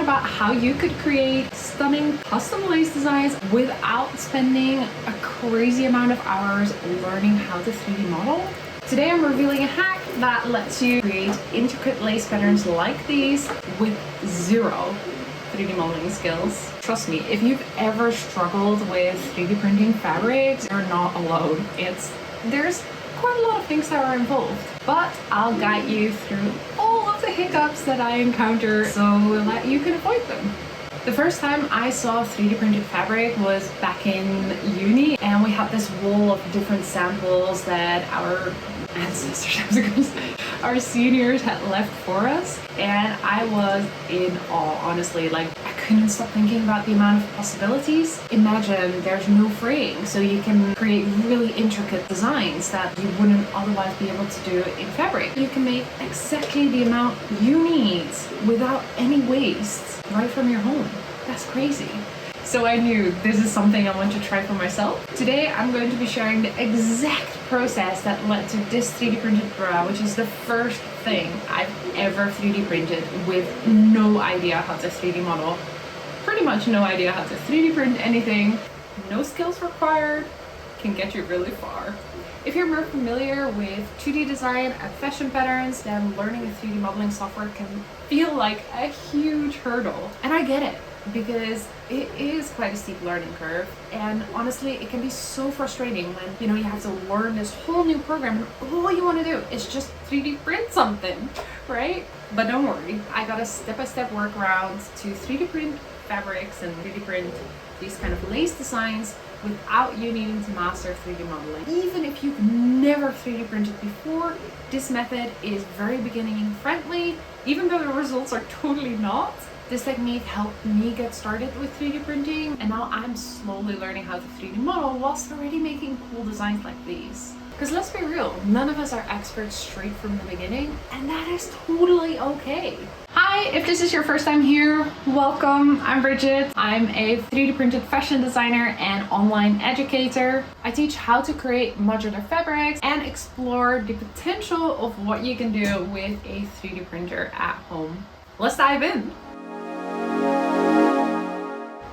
about how you could create stunning custom lace designs without spending a crazy amount of hours learning how to 3D model. Today I'm revealing a hack that lets you create intricate lace patterns like these with zero 3D modeling skills. Trust me, if you've ever struggled with 3D printing fabrics, you're not alone. There's quite a lot of things that are involved, but I'll guide you through all of the hiccups that I encounter so that you can avoid them. The first time I saw 3D printed fabric was back in uni, and we had this wall of different samples that our ancestors, our seniors had left for us, and I was in awe, honestly. Like, I couldn't stop thinking about the amount of possibilities. Imagine there's no fraying, so you can create really intricate designs that you wouldn't otherwise be able to do in fabric. You can make exactly the amount you need without any waste right from your home. That's crazy. So I knew this is something I want to try for myself. Today I'm going to be sharing the exact process that led to this 3D printed bra, which is the first thing I've ever 3D printed with no idea how to 3D model. Pretty much no idea how to 3D print anything. No skills required. Can get you really far. If you're more familiar with 2D design and fashion patterns, then learning a 3D modeling software can feel like a huge hurdle. And I get it, because it is quite a steep learning curve, and honestly it can be so frustrating when you have to learn this whole new program and all you want to do is just 3D print something, right? But don't worry, I got a step-by-step workaround to 3D print fabrics and 3D print these kind of lace designs without you needing to master 3D modeling. Even if you've never 3D printed before, this method is very beginning friendly, even though the results are totally not. This technique helped me get started with 3D printing, and now I'm slowly learning how to 3D model whilst already making cool designs like these. Because let's be real, none of us are experts straight from the beginning, and that is totally okay. Hi, if this is your first time here, welcome. I'm Bridget. I'm a 3D printed fashion designer and online educator. I teach how to create modular fabrics and explore the potential of what you can do with a 3D printer at home. Let's dive in.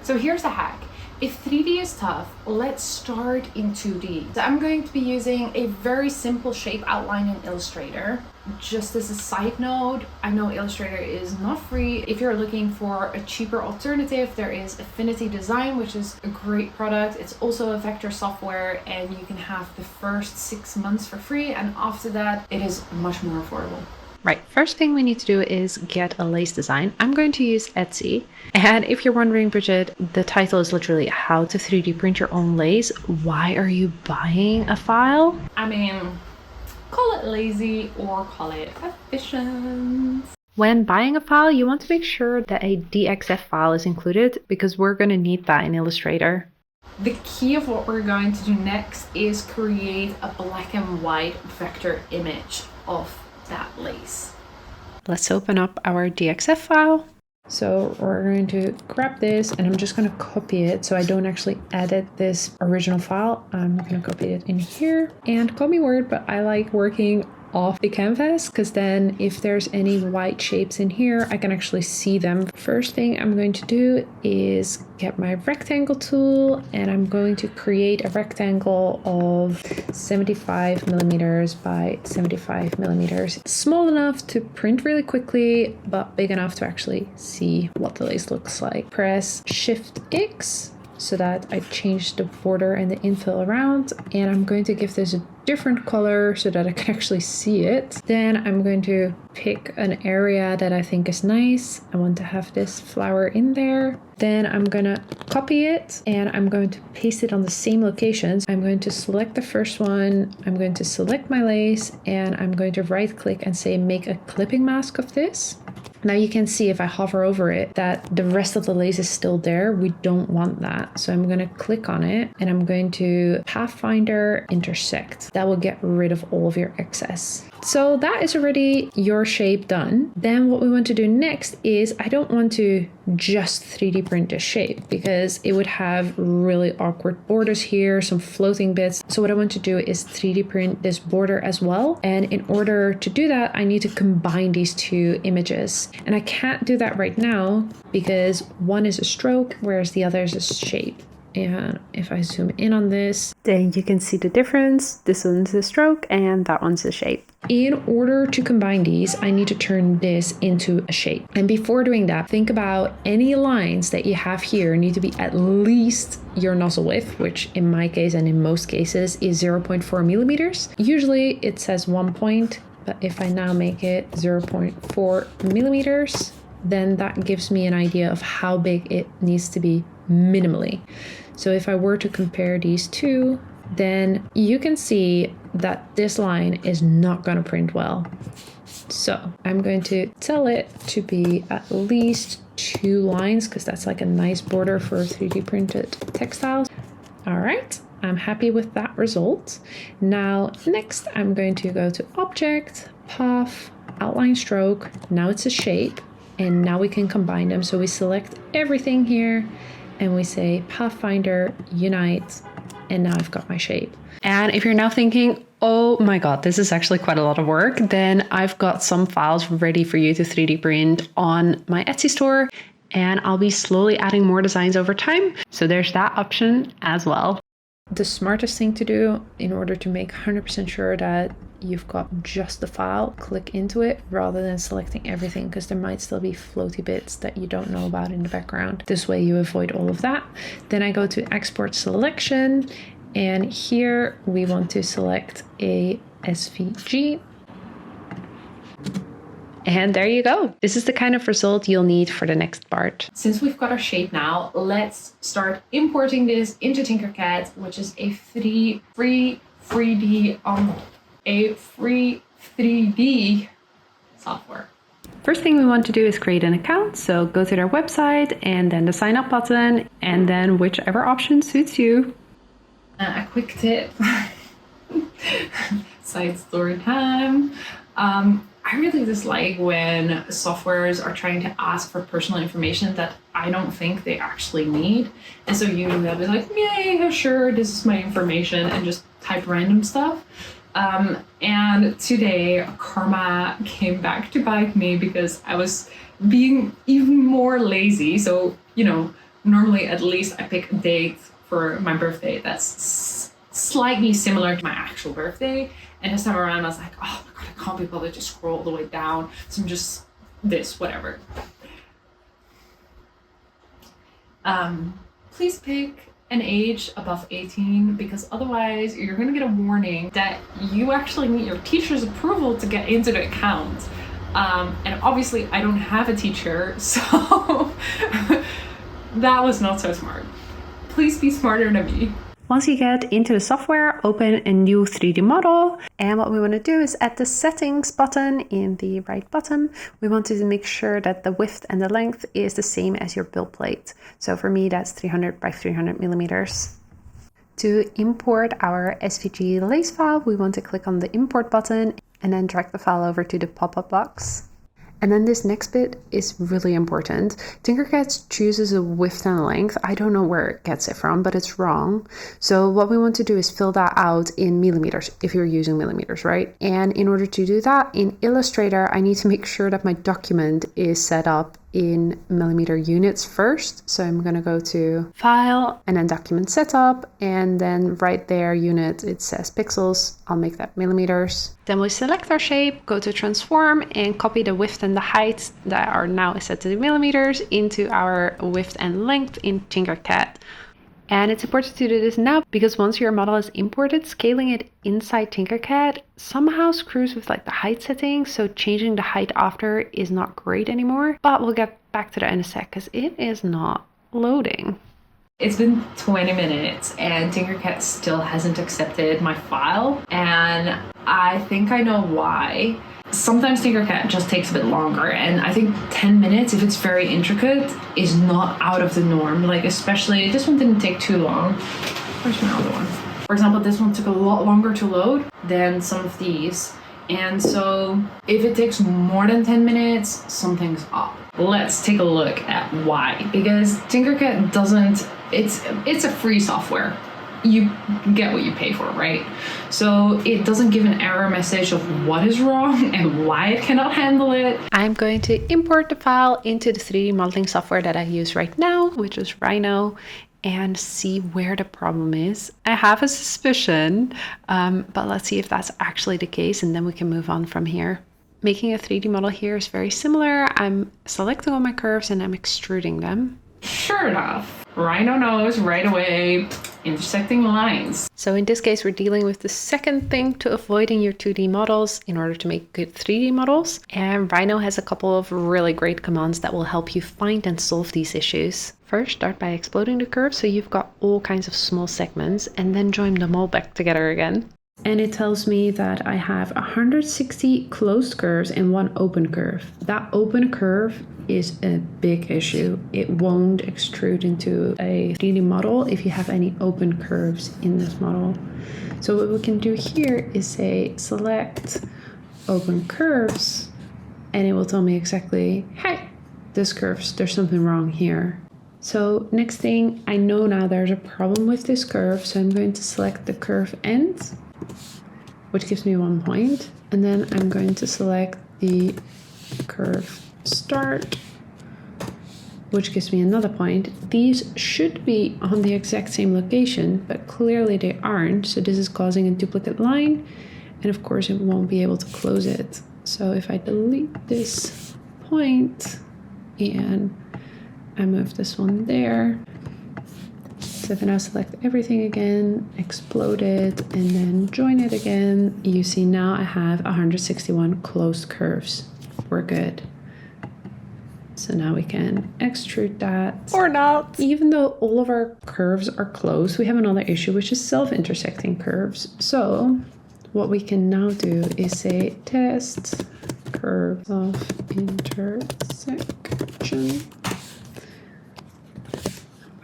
So here's the hack. If 3D is tough, let's start in 2D. So I'm going to be using a very simple shape outline in Illustrator. Just as a side note, I know Illustrator is not free. If you're looking for a cheaper alternative, there is Affinity Design, which is a great product. It's also a vector software, and you can have the first 6 months for free, and after that, it is much more affordable. Right, first thing we need to do is get a lace design. I'm going to use Etsy. And if you're wondering, Bridget, the title is literally how to 3D print your own lace. Why are you buying a file? I mean, call it lazy or call it efficient. When buying a file, you want to make sure that a DXF file is included, because we're going to need that in Illustrator. The key of what we're going to do next is create a black and white vector image of that lace. Let's open up our DXF file. So we're going to grab this, and I'm just going to copy it so I don't actually edit this original file. I'm going to copy it in here, and call me weird, but I like working off the canvas, because then if there's any white shapes in here, I can actually see them. First thing I'm going to do is get my rectangle tool, and I'm going to create a rectangle of 75 millimeters by 75 millimeters. Small enough to print really quickly, but big enough to actually see what the lace looks like. Press Shift X so that I change the border and the infill around, and I'm going to give this a different color so that I can actually see it. Then I'm going to pick an area that I think is nice. I want to have this flower in there. Then I'm gonna copy it, and I'm going to paste it on the same locations. I'm going to select the first one, I'm going to select my lace, and I'm going to right click and say make a clipping mask of this. Now you can see if I hover over it that the rest of the lace is still there. We don't want that. So I'm going to click on it, and I'm going to Pathfinder intersect. That will get rid of all of your excess. So that is already your shape done. Then what we want to do next is, I don't want to just 3D print this shape because it would have really awkward borders here, some floating bits. So what I want to do is 3D print this border as well. And in order to do that, I need to combine these two images. And I can't do that right now because one is a stroke, whereas the other is a shape. And if I zoom in on this, then you can see the difference. This one's a stroke and that one's a shape. In order to combine these, I need to turn this into a shape. And before doing that, think about any lines that you have here need to be at least your nozzle width, which in my case and in most cases is 0.4 millimeters. Usually it says 1 point, but if I now make it 0.4 millimeters, then that gives me an idea of how big it needs to be minimally. So if I were to compare these two, then you can see that this line is not going to print well. So I'm going to tell it to be at least 2 lines because that's like a nice border for 3D printed textiles. All right, I'm happy with that result. Now, next I'm going to go to Object, Path, Outline Stroke. Now it's a shape and now we can combine them. So we select everything here and we say Pathfinder, Unite, and now I've got my shape. And if you're now thinking, oh my God, this is actually quite a lot of work, then I've got some files ready for you to 3D print on my Etsy store, and I'll be slowly adding more designs over time. So there's that option as well. The smartest thing to do in order to make 100% sure that you've got just the file, click into it rather than selecting everything because there might still be floaty bits that you don't know about in the background. This way you avoid all of that. Then I go to Export Selection, and here we want to select a SVG. And there you go. This is the kind of result you'll need for the next part. Since we've got our shape now, let's start importing this into TinkerCAD, which is a free 3D software. First thing we want to do is create an account. So go to their website and then the sign up button and then whichever option suits you. A quick tip, side story time. I really dislike when softwares are trying to ask for personal information that I don't think they actually need. And so usually I'll be like, yeah, sure, this is my information, and just type random stuff. And today karma came back to bite me because I was being even more lazy. So, you know, normally at least I pick a date for my birthday that's slightly similar to my actual birthday. And this time around I was like, oh my God, I can't be bothered to scroll all the way down. So I'm just whatever. Please pick an age above 18 because otherwise you're going to get a warning that you actually need your teacher's approval to get into the account. And obviously I don't have a teacher, so that was not so smart. Please be smarter than me. Once you get into the software, open a new 3D model. And what we want to do is at the settings button in the right bottom, we want to make sure that the width and the length is the same as your build plate. So for me, that's 300 by 300 millimeters. To import our SVG lace file, we want to click on the import button and then drag the file over to the pop-up box. And then this next bit is really important. TinkerCAD chooses a width and length. I don't know where it gets it from, but it's wrong. So what we want to do is fill that out in millimeters, if you're using millimeters, right? And in order to do that, in Illustrator, I need to make sure that my document is set up in millimeter units first. So I'm going to go to File and then Document Setup, and then right there, Unit, it says pixels. I'll make that millimeters. Then we select our shape, go to Transform, and copy the width and the height that are now set to the millimeters into our width and length in TinkerCAD. And it's important to do this now because once your model is imported, scaling it inside TinkerCAD somehow screws with like the height setting. So changing the height after is not great anymore, but we'll get back to that in a sec because it is not loading. It's been 20 minutes and TinkerCAD still hasn't accepted my file. And I think I know why. Sometimes TinkerCAD just takes a bit longer, and I think 10 minutes, if it's very intricate, is not out of the norm. Like, especially, this one didn't take too long. Where's my other one? For example, this one took a lot longer to load than some of these. And so if it takes more than 10 minutes, something's up. Let's take a look at why. Because TinkerCAD doesn't, it's a free software. You get what you pay for, right? So it doesn't give an error message of what is wrong and why it cannot handle it. I'm going to import the file into the 3D modeling software that I use right now, which is Rhino, and see where the problem is. I have a suspicion, but let's see if that's actually the case, and then we can move on from here. Making a 3D model here is very similar. I'm selecting all my curves and I'm extruding them. Sure enough, Rhino knows right away, intersecting lines. So in this case, we're dealing with the second thing to avoiding your 2D models in order to make good 3D models. And Rhino has a couple of really great commands that will help you find and solve these issues. First, start by exploding the curve so you've got all kinds of small segments, and then join them all back together again. And it tells me that I have 160 closed curves and 1 open curve. That open curve is a big issue. It won't extrude into a 3D model if you have any open curves in this model. So what we can do here is say select open curves, and it will tell me exactly, hey, this curves, there's something wrong here. So next thing, I know now there's a problem with this curve, so I'm going to select the curve end, which gives me 1 point, and then I'm going to select the curve start, which gives me another point. These should be on the exact same location, but clearly they aren't, so this is causing a duplicate line, and of course it won't be able to close it. So if I delete this point and I move this one there, so if I now select everything again, explode it, and then join it again, you see now I have 161 closed curves. We're good. So now we can extrude that. Or not. Even though all of our curves are closed, we have another issue, which is self-intersecting curves. So what we can now do is say test curve self-intersection.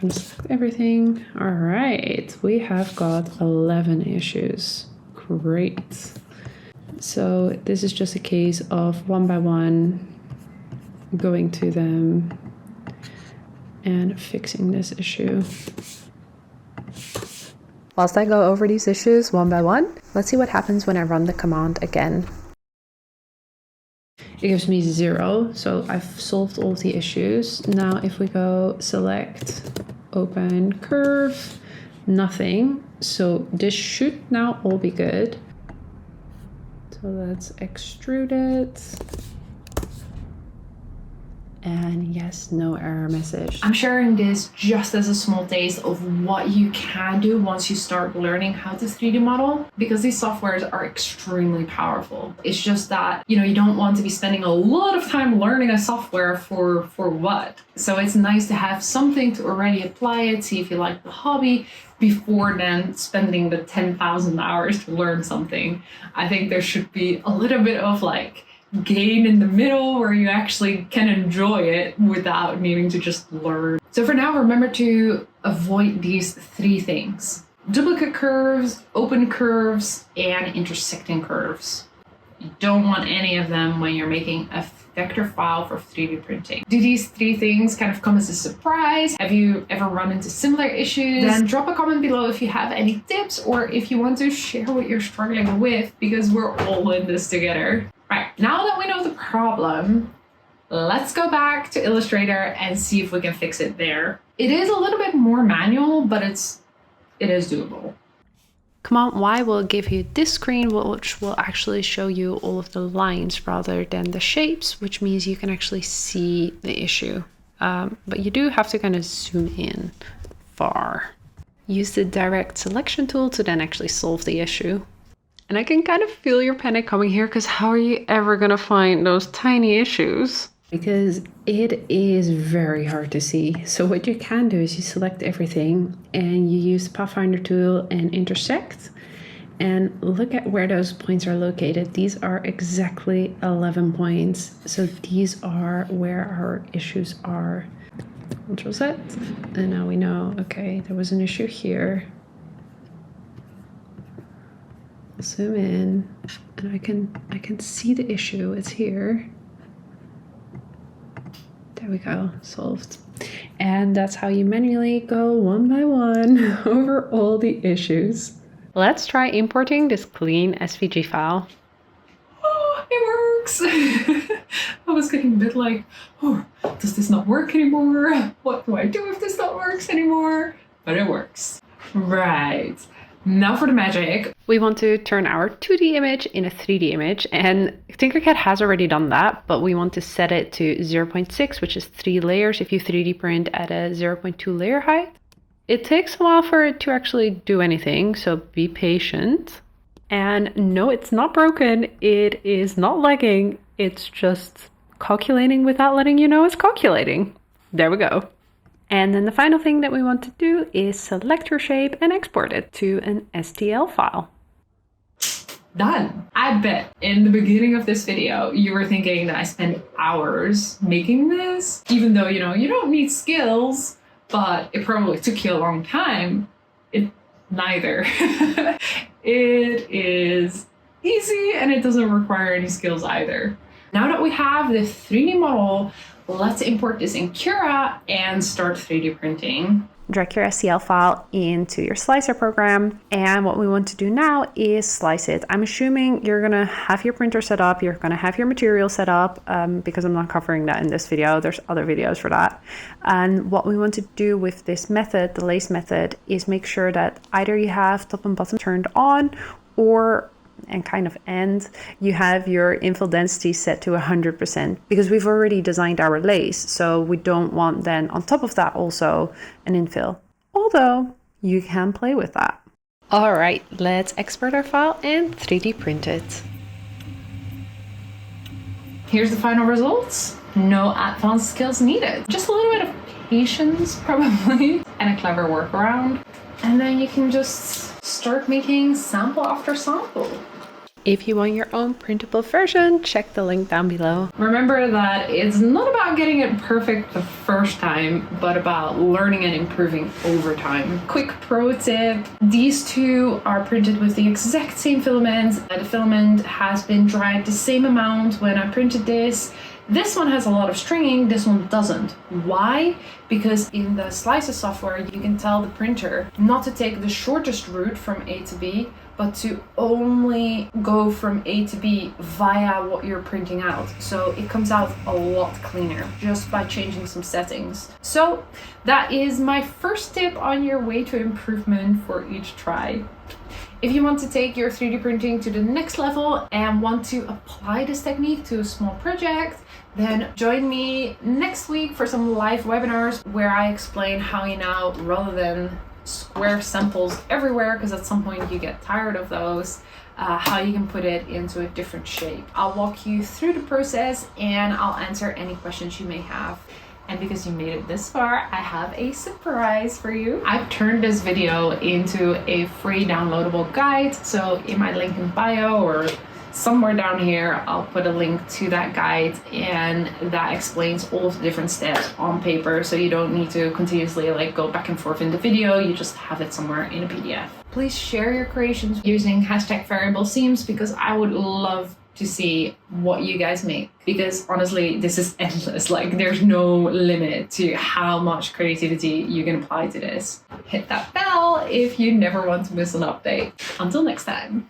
I'm gonna select everything. All right, we have got 11 issues. Great. So this is just a case of one by one going to them and fixing this issue. Whilst I go over these issues one by one, let's see what happens when I run the command again. It gives me 0, so I've solved all of the issues. Now if we go select open curve, nothing. So this should now all be good. So let's extrude it. And yes, no error message. I'm sharing this just as a small taste of what you can do once you start learning how to 3D model, because these softwares are extremely powerful. It's just that, you don't want to be spending a lot of time learning a software for what? So it's nice to have something to already apply it, see if you like the hobby, before then spending the 10,000 hours to learn something. I think there should be a little bit of gain in the middle where you actually can enjoy it without needing to just learn. So for now, remember to avoid these 3 things: duplicate curves, open curves, and intersecting curves. You don't want any of them when you're making a vector file for 3D printing. Do these 3 things kind of come as a surprise? Have you ever run into similar issues? Then drop a comment below if you have any tips, or if you want to share what you're struggling with, because we're all in this together. Right, now that we know the problem, let's go back to Illustrator and see if we can fix it there. It is a little bit more manual, but it is doable. Command Y will give you this screen, which will actually show you all of the lines rather than the shapes, which means you can actually see the issue. But you do have to kind of zoom in far. Use the direct selection tool to then actually solve the issue. And I can kind of feel your panic coming here, because how are you ever going to find those tiny issues? Because it is very hard to see. So what you can do is you select everything and you use the Pathfinder tool and intersect, and look at where those points are located. These are exactly 11 points. So these are where our issues are. Control Z, and now we know, okay, there was an issue here. zoom in and I can see the issue. It's here. There we go, solved. And that's how you manually go one by one over all the issues. Let's try importing this clean SVG file. Oh, it works! I was getting a bit like, oh, does this not work anymore? What do I do if this not works anymore? But it works. Right. Now for the magic. We want to turn our 2D image in a 3D image, and TinkerCAD has already done that, but we want to set it to 0.6, which is 3 layers if you 3D print at a 0.2 layer height. It takes a while for it to actually do anything, so be patient. And no, it's not broken. It is not lagging. It's just calculating without letting you know it's calculating. There we go. And then the final thing that we want to do is select your shape and export it to an STL file. Done. I bet in the beginning of this video, you were thinking that I spent hours making this, even though, you know, you don't need skills, but it probably took you a long time. Neither. It is easy and it doesn't require any skills either. Now that we have the 3D model, let's import this in Cura and start 3D printing. Drag your STL file into your slicer program, and what we want to do now is slice it. I'm assuming you're gonna have your printer set up, you're gonna have your material set up, because I'm not covering that in this video. There's other videos for that. And what we want to do with this method, the lace method, is make sure that either you have top and bottom turned on, or and kind of end, you have your infill density set to 100%, because we've already designed our lace, so we don't want then on top of that also an infill, although you can play with that. All right, let's export our file and 3D print it. Here's the final results. No advanced skills needed. Just a little bit of patience probably and a clever workaround. And then you can just start making sample after sample. If you want your own printable version, check the link down below. Remember that it's not about getting it perfect the first time, but about learning and improving over time. Quick pro tip, these two are printed with the exact same filament. The filament has been dried the same amount when I printed this. This one has a lot of stringing, this one doesn't. Why? Because in the slicer software, you can tell the printer not to take the shortest route from A to B, but to only go from A to B via what you're printing out. So it comes out a lot cleaner just by changing some settings. So that is my first tip on your way to improvement for each try. If you want to take your 3D printing to the next level and want to apply this technique to a small project, then join me next week for some live webinars where I explain how you now, rather than square samples everywhere, because at some point you get tired of those, how you can put it into a different shape. I'll walk you through the process and I'll answer any questions you may have. And because you made it this far, I have a surprise for you. I've turned this video into a free downloadable guide. So in my link in bio or somewhere down here, I'll put a link to that guide, and that explains all of the different steps on paper. So you don't need to continuously like go back and forth in the video. You just have it somewhere in a PDF. Please share your creations using #variable seams, because I would love to see what you guys make, because honestly this is endless. Like there's no limit to how much creativity you can apply to this. Hit that bell if you never want to miss an update. Until next time.